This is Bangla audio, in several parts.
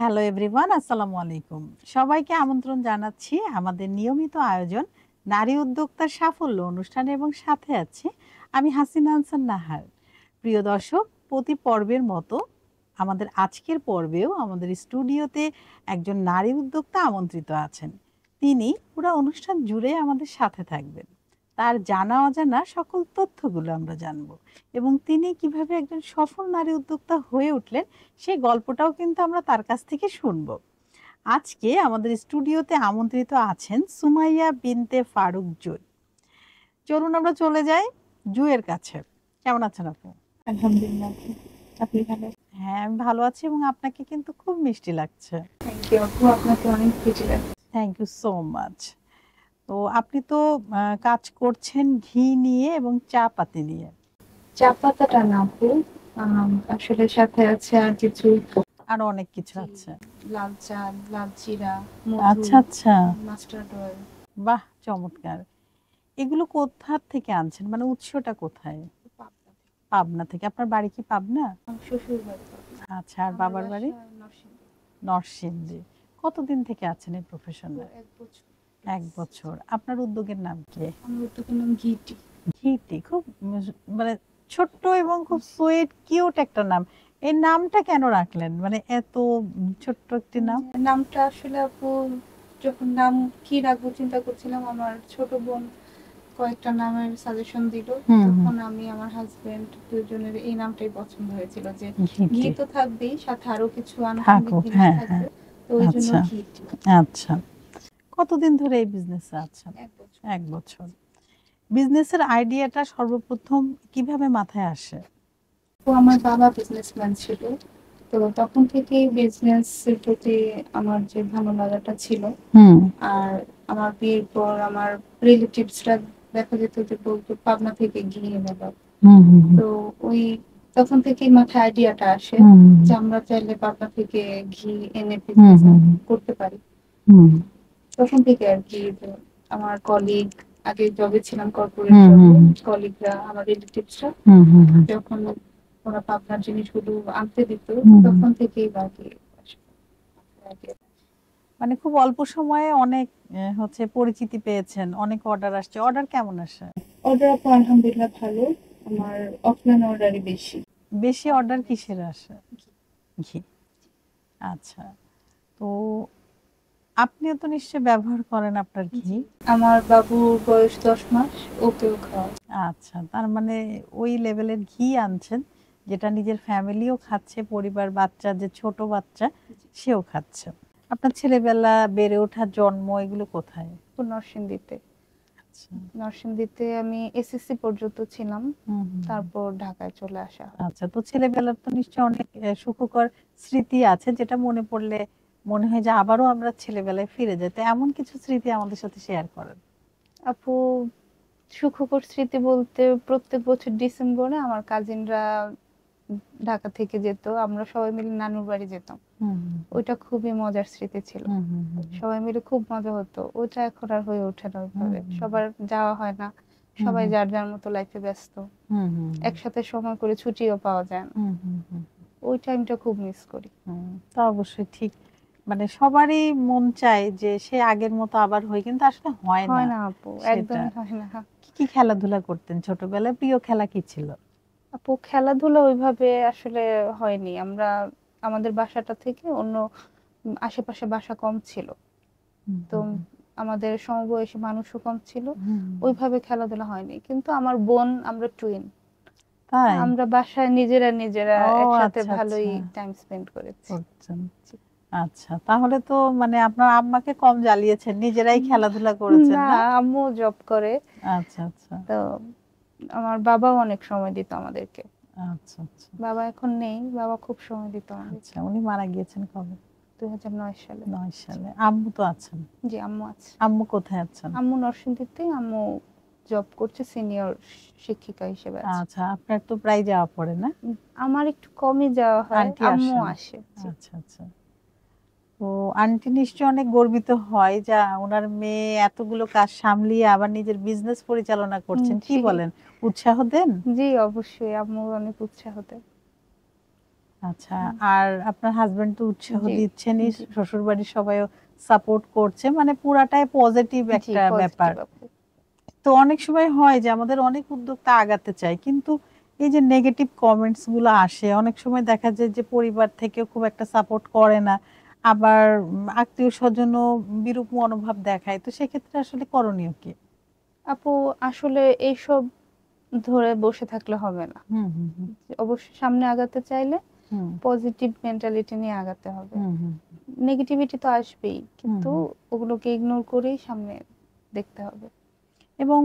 হ্যালো এভরিওয়ান, আসসালামু আলাইকুম। সবাইকে আমন্ত্রণ জানাচ্ছি আমাদের নিয়মিত আয়োজন নারী উদ্যোক্তার সাফল্য অনুষ্ঠানে এবং সাথে আছি আমি হাসিনা আনসার নাহার। প্রিয় দর্শক, প্রতি পর্বের মতো আমাদের আজকের পর্বেও আমাদের স্টুডিওতে একজন নারী উদ্যোক্তা আমন্ত্রিত আছেন। তিনি পুরো অনুষ্ঠান জুড়ে আমাদের সাথে থাকবেন। তার জানা অজানা সকল তথ্যগুলো আমরা জানবো এবং তিনি কিভাবে একজন সফল নারী উদ্যোক্তা হয়ে উঠলেন সেই গল্পটাও কিন্তু আমরা তার কাছ থেকে শুনবো। আজকে আমাদের স্টুডিওতে আমন্ত্রিত আছেন সুমাইয়া বিনতে ফারুক জুই। চলুন আমরা চলে যাই জুয়ের কাছে। কেমন আছেন আপু? আলহামদুলিল্লাহ। আপনি ভালো? হ্যাঁ, আমি ভালো আছি এবং আপনাকে কিন্তু খুব মিষ্টি লাগছে। থ্যাংক ইউ আপু, আপনাকে অনেক খুশি লাগছে। Thank you so much. তো আপনি তো কাজ করছেন ঘি নিয়ে এবং চা পাতি নিয়ে। চা পাতাটা না আপু, আসলে সাথে আছে আর কিছু। আরো অনেক কিছু জি, আছে। লাল চা, লাল জিরা, মধু, আচ্ছা আচ্ছা, মাস্টার্ড অয়েল। বাহ চমৎকার। এগুলো কোথা থেকে আনছেন, মানে উৎসটা কোথায়? পাবনা থেকে। পাবনা থেকে। আপনার বাড়ি কি পাবনা? আমার শ্বশুর বাড়ি পাবনা। আচ্ছা, আর আমার বাবার বাড়ি? বাসা নরসিংদী। নরসিংদী। কতদিন থেকে আছেন এই প্রফেশনে? 1 বছর। 1 বছর। আপনার উদ্যোগের নাম কি? আমার উদ্যোগের নাম ঘিটি। ঘিটি। খুব মানে ছোট্ট এবং খুব সুইট কিউট একটা নাম। এই নামটা কেন রাখলেন, মানে এত ছোট্ট একটি নাম? নামটা আসলে আপু, যখন নাম কি রাখবো চিন্তা করছিলাম, আমার ছোট বোন কয়েকটা নামের সাজেশন দিল। তখন আমি আমার হাজবেন্ড দুজনের এই নামটাই পছন্দ হয়েছিল, যে ঘি ঘিটি তো থাকবেই, সাথে আরো কিছু আনুষঙ্গিক থাকুক, জিনিস হ্যাঁ থাকবে। হ্যাঁ। তো ওই জন্য আচ্ছা ঘিটি। আচ্ছা। কতদিন ধরে এই বিজনেসে আছেন? 1 বছর। 1 বছর। বিজনেসের আইডিয়াটা সর্বপ্রথম কিভাবে মাথায় আসে? তো আমার বাবা বিজনেসম্যান ছিল, তো তখন থেকেই বিজনেসের প্রতি আমার যে ভালো লাগাটা ছিল। আর আমার বিয়ের পর আমার রিলেটিভসরা দেখা যেত যে বলতো পাবনা থেকে ঘি এনে দাও। তো ওই তখন থেকেই মাথায় আইডিয়াটা আসে যে আমরা চাইলে পাবনা থেকে ঘি এনে বিজনেস করতে পারি। তখন থেকে আর কি, যে আমার কলিগ, আগে জবে ছিলাম কর্পোরেট জবে, কলিগরা, আমার রিলেটিভসরা যখন ওরা পাবনার জিনিসগুলো আনতে দিত, তখন থেকেই বাকি মানে খুব অল্প সময়ে অনেক হচ্ছে পরিচিতি পেয়েছেন, অনেক অর্ডার আসছে। অর্ডার কেমন আসে? অর্ডার আপু আলহামদুলিল্লাহ ভালো। আমার অফলাইন অর্ডারই বেশি। বেশি অর্ডার কিসের আসে? ঘি। আচ্ছা। তো আপনিও তো নিশ্চয়ই ব্যবহার করেন আপনার ঘি। আমার বাবুর বয়স 10 মাস, ওকেও খাওয়া। আচ্ছা, তার মানে ওই লেভেলের ঘি আনছেন যেটা নিজের ফ্যামিলিও খাচ্ছে, পরিবার, বাচ্চা, যে ছোট বাচ্চা সেও খাচ্ছে। আপনার ছেলেবেলা, বেড়ে ওঠা, জন্ম এগুলো কোথায়? নরসিংদীতে। আচ্ছা নরসিংদীতে আমি এসএসসি পর্যন্ত ছিলাম, তারপর ঢাকায় চলে আসা হয়। আচ্ছা, তো ছেলেবেলার তো নিশ্চয়ই অনেক সুখকর স্মৃতি আছে যেটা মনে পড়লে মনে হয় যে আবারও আমরা ছেলেবেলায় ফিরে যাই। তো এমন কিছু স্মৃতি আমাদের সাথে শেয়ার করেন। আপু, সুখকর স্মৃতি বলতে প্রত্যেক বছর ডিসেম্বরে আমার কাজিনরা ঢাকা থেকে যেত, আমরা সবাই মিলে নানুর বাড়ি যেতাম। ওইটা খুবই মজার স্মৃতি ছিল। সবাই মিলে খুব মজা হতো। ওইটা এখন আর হয়ে ওঠে না ওইভাবে, সবার যাওয়া হয় না, সবাই যার যার মতো লাইফে ব্যস্ত। একসাথে সময় করে ছুটিও পাওয়া যায় না। ওই টাইমটা খুব মিস করি। তা অবশ্যই ঠিক। মানে সবারই মন চায় যে সে আগের মতো আবার হয়, কিন্তু আসলে হয় না আপু, সেটা। একদমই হয় না। কি খেলাধুলা করতেন ছোটবেলায়? প্রিয় খেলা কি ছিল? আপু, খেলাধুলা ওইভাবে আসলে হয়নি। আমরা আমাদের বাসাটা থেকে অন্য আশেপাশে বাসা কম ছিল, তো আমাদের সমবয়সী মানুষও কম ছিল, ওইভাবে খেলাধুলা হয়নি। কিন্তু আমার বোন, আমরা টুইন, তাই আমরা বাসায় নিজেরা নিজেরা একসাথে আচ্ছা ভালোই আচ্ছা টাইম স্পেন্ড করেছি। আচ্ছা, তাহলে তো মানে আপনার আম্মাকে কম জ্বালিয়েছেন, নিজেরাই খেলাধুলা করেছেন না, না? আম্মু জব করে। আচ্ছা আচ্ছা তো আমার বাবাও অনেক সময় দিত আমাদেরকে। আচ্ছা আচ্ছা বাবা এখন নেই, বাবা খুব সময় দিত আমাদেরকে। আচ্ছা, উনি মারা গিয়েছেন কবে? 2009 সালে। 9 সালে। আম্মু তো আছেন? জি, আম্মু আছে। আম্মু কোথায় আছেন? আম্মু নরসিংদীতে, আম্মু জব করছে, সিনিয়র শিক্ষিকা হিসেবে আছে। আচ্ছা, আপনার তো প্রায় যাওয়া পড়ে না? আমার একটু কমই যাওয়া হয়, আন্টি আম্মু আসেন? আসে। আচ্ছা আচ্ছা। তো আন্টি নিশ্চয়ই অনেক গর্বিত হয় যা ওনার মেয়ে এতগুলো কাজ সামলিয়ে আবার নিজের বিজনেস পরিচালনা করছেন। কি জি, বলেন, উৎসাহ দেন? জি অবশ্যই, আম্মু অনেক উৎসাহ দেয়। আচ্ছা, আর আপনার হাজবেন্ড তো উৎসাহ জি দিচ্ছেনই, জি শ্বশুর বাড়ির সবাইও সাপোর্ট করছে, মানে পুরাটাই পজিটিভ জি একটা ব্যাপার। পজিটিভ আপু। তো অনেক সময় হয় যে আমাদের অনেক উদ্যোক্তা আগাতে চায়, কিন্তু এই যে নেগেটিভ কমেন্টস গুলো আসে, অনেক সময় দেখা যায় যে পরিবার থেকেও খুব একটা সাপোর্ট করে না, আবার আত্মীয় স্বজনও বিরূপ মনোভাব দেখায়। তো সেক্ষেত্রে আসলে করণীয় কি? আপু আসলে এইসব ধরে বসে থাকলে হবে না, হুম হুম হুম অবশ্যই সামনে আগাতে চাইলে হুম পজিটিভ মেন্টালিটি নিয়ে আগাতে হবে। হুম হুম নেগেটিভিটি তো আসবেই, হুম কিন্তু হুম। ওগুলোকে ইগনোর করেই সামনে দেখতে হবে। এবং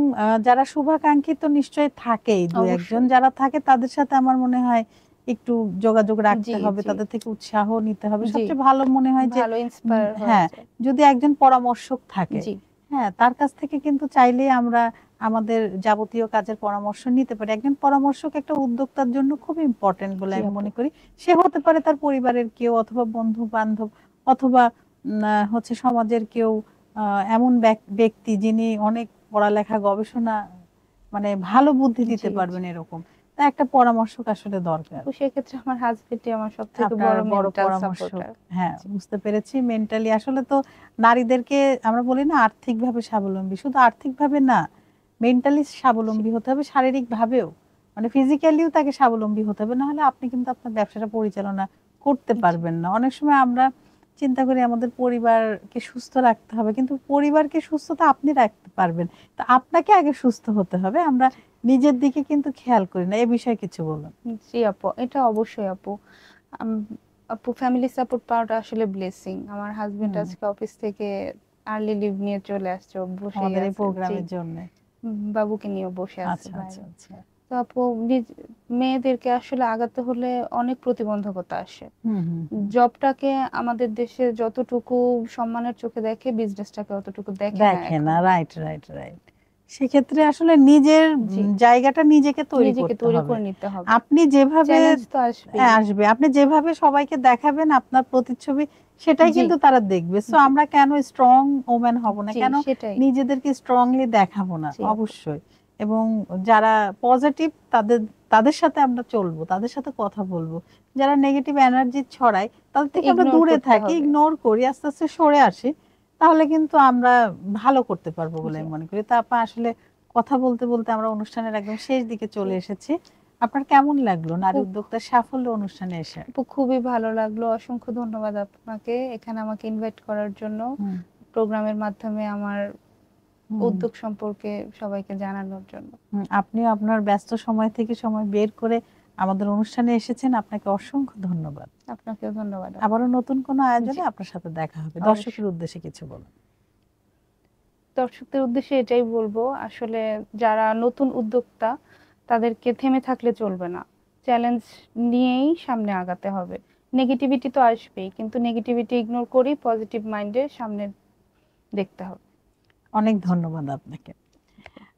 যারা শুভাকাঙ্ক্ষী তো নিশ্চয়ই থাকেই, দু একজন অবশ্যই। যারা থাকে তাদের সাথে আমার মনে হয় একটু যোগাযোগ রাখতে জি হবে, জি তাদের থেকে উৎসাহ নিতে হবে। জি সবচেয়ে ভালো মনে হয় যে ভালো ইন্সপায়ার হওয়া হ্যাঁ, যায়। যদি একজন পরামর্শক থাকে, জি হ্যাঁ, তার কাছ থেকে কিন্তু চাইলেই আমরা আমাদের যাবতীয় কাজের পরামর্শ নিতে পারি। একজন পরামর্শক একটা উদ্যোক্তার জন্য খুব ইম্পর্টেন্ট বলে জি আমি আপু। মনে করি। সে হতে পারে তার পরিবারের কেউ, অথবা বন্ধু বান্ধব, অথবা হচ্ছে সমাজের কেউ, এমন ব্যক্তি যিনি অনেক পড়ালেখা গবেষণা, মানে ভালো বুদ্ধি দিতে জি জি পারবেন এরকম। তা একটা পরামর্শক আসলে দরকার। তো সেক্ষেত্রে আমার হাজবেন্ডই আমার সব থেকে আপনার বড় বড় মেন্টাল পরামর্শক। সাপোর্টার। হ্যাঁ, জি বুঝতে পেরেছি। মেন্টালি আসলে তো নারীদেরকে আমরা বলি না আর্থিকভাবে স্বাবলম্বী, শুধু আর্থিকভাবে না, মেন্টালি জি স্বাবলম্বী হতে হবে, শারীরিক ভাবেও, মানে ফিজিক্যালিও তাকে স্বাবলম্বী হতে হবে, না হলে আপনি কিন্তু আপনার ব্যবসাটা পরিচালনা করতে জি পারবেন না। অনেক সময় আমরা চিন্তা করি আমাদের পরিবারকে সুস্থ রাখতে হবে, কিন্তু পরিবারকে সুস্থতা আপনি রাখতে পারবেন, তা আপনাকে আগে সুস্থ হতে হবে। আমরা নিজের দিকে কিন্তু খেয়াল করি না। এ বিষয়ে কিছু বলুন। জি আপু, এটা অবশ্যই আপু। আপু ফ্যামিলি সাপোর্ট পাওয়াটা আসলে ব্লেসিং। আমার হাজবেন্ড হুম, আজকে অফিস থেকে আর্লি লিভ নিয়ে চলে আসছে, ও বসেই আমাদের এই আছে। জি প্রোগ্রামের জন্য। বাবুকে নিয়ে বসে আছে আচ্ছা আচ্ছা বাইরে। আচ্ছা। তো আপু মেয়েদেরকে আসলে আগাতে হলে অনেক প্রতিবন্ধকতা আসে। হুম হুম হুম। জবটাকে আমাদের দেশে যতটুকু সম্মানের চোখে দেখে, বিজনেসটাকে অতটুকু দেখে না দেখে না, এখন। Right right right. সেক্ষেত্রে আসলে নিজের জি জায়গাটা নিজেকে তৈরি নিজেকে করতে তৈরি হবে। করে নিতে হবে। আপনি যেভাবে চ্যালেঞ্জ তো আসবেই। আসবে, আপনি যেভাবে সবাইকে দেখাবেন আপনার প্রতিচ্ছবি, সেটাই জি কিন্তু তারা দেখবে। সো জি আমরা কেন স্ট্রং ওম্যান হব না, জি কেন সেটাই। নিজেদেরকে স্ট্রংলি দেখাবো না? জি আপু। অবশ্যই। এবং যারা পজিটিভ, তাদের তাদের সাথে আমরা চলবো, তাদের সাথে কথা বলবো। যারা নেগেটিভ এনার্জি ছড়ায় তাদের থেকে আমরা ইগনোর দূরে করতে থাকি, হবে। ইগনোর করি, আস্তে আস্তে সরে আসি, তাহলে কিন্তু আমরা ভালো করতে পারবো বলে জি আমি মনে করি। তা আপা, আসলে কথা বলতে বলতে আমরা অনুষ্ঠানের একদম শেষ দিকে জি চলে এসেছি। আপনার কেমন লাগলো নারী আপু, উদ্যোক্তার সাফল্য অনুষ্ঠানে এসে? আপু খুবই ভালো লাগলো। অসংখ্য ধন্যবাদ আপনাকে এখানে আমাকে ইনভাইট করার জন্য, হুম প্রোগ্রামের মাধ্যমে আমার হুম উদ্যোগ সম্পর্কে সবাইকে জানানোর জন্য। হুম। আপনিও আপনার ব্যস্ত সময় থেকে সময় বের করে আমাদের অনুষ্ঠানে এসেছেন, আপনাকে অসংখ্য ধন্যবাদ। আপনাকেও ধন্যবাদ আপু। আবারও নতুন কোনো জি আয়োজনে আপনার সাথে দেখা হবে। দর্শকের অবশ্যই। উদ্দেশ্যে কিছু বলুন। দর্শকদের উদ্দেশ্যে এটাই বলবো, আসলে যারা নতুন উদ্যোক্তা তাদেরকে থেমে থাকলে চলবে না, চ্যালেঞ্জ নিয়েই সামনে আগাতে হবে। নেগেটিভিটি তো আসবেই, কিন্তু নেগেটিভিটি ইগনোর করেই পজিটিভ মাইন্ডে সামনে দেখতে হবে। অনেক ধন্যবাদ আপনাকে।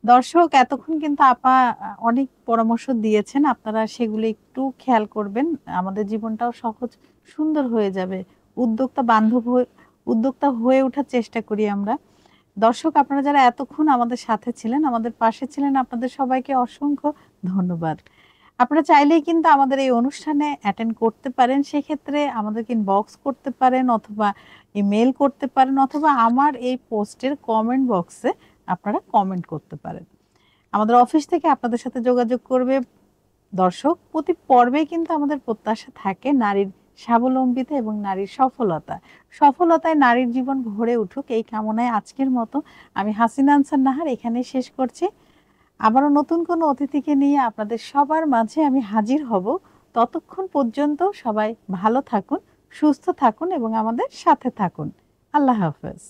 দর্শক, এতক্ষণ কিন্তু আপা অনেক পরামর্শ দিয়েছেন, আপনারা সেগুলো একটু খেয়াল করবেন, আমাদের জীবনটাও সহজ সুন্দর হয়ে যাবে। উদ্যোক্তা বান্ধব হয়ে, উদ্যোক্তা হয়ে ওঠার চেষ্টা করি আমরা। দর্শক, আপনারা যারা এতক্ষণ আমাদের সাথে ছিলেন, আমাদের পাশে ছিলেন, আপনাদের সবাইকে অসংখ্য ধন্যবাদ। আপনারা চাইলেই কিন্তু আমাদের এই অনুষ্ঠানে অ্যাটেন্ড করতে পারেন। সেক্ষেত্রে আমাদেরকে ইনবক্স করতে পারেন, অথবা ইমেল করতে পারেন, অথবা আমার এই পোস্টের কমেন্ট বক্সে আপনারা কমেন্ট করতে পারেন। আমাদের অফিস থেকে আপনাদের সাথে যোগাযোগ করবে। দর্শক, প্রতি পর্বে কিন্তু আমাদের প্রত্যাশা থাকে নারীর স্বাবলম্বিতা এবং নারীর সফলতা। সফলতায় নারীর জীবন ভরে উঠুক, এই কামনায় আজকের মতো আমি হাসিনা আনসার নাহার এখানেই শেষ করছি। আবারও নতুন কোনো অতিথিকে নিয়ে আপনাদের সবার মাঝে আমি হাজির হব। ততক্ষণ পর্যন্ত সবাই ভালো থাকুন, সুস্থ থাকুন এবং আমাদের সাথে থাকুন। আল্লাহ হাফেজ।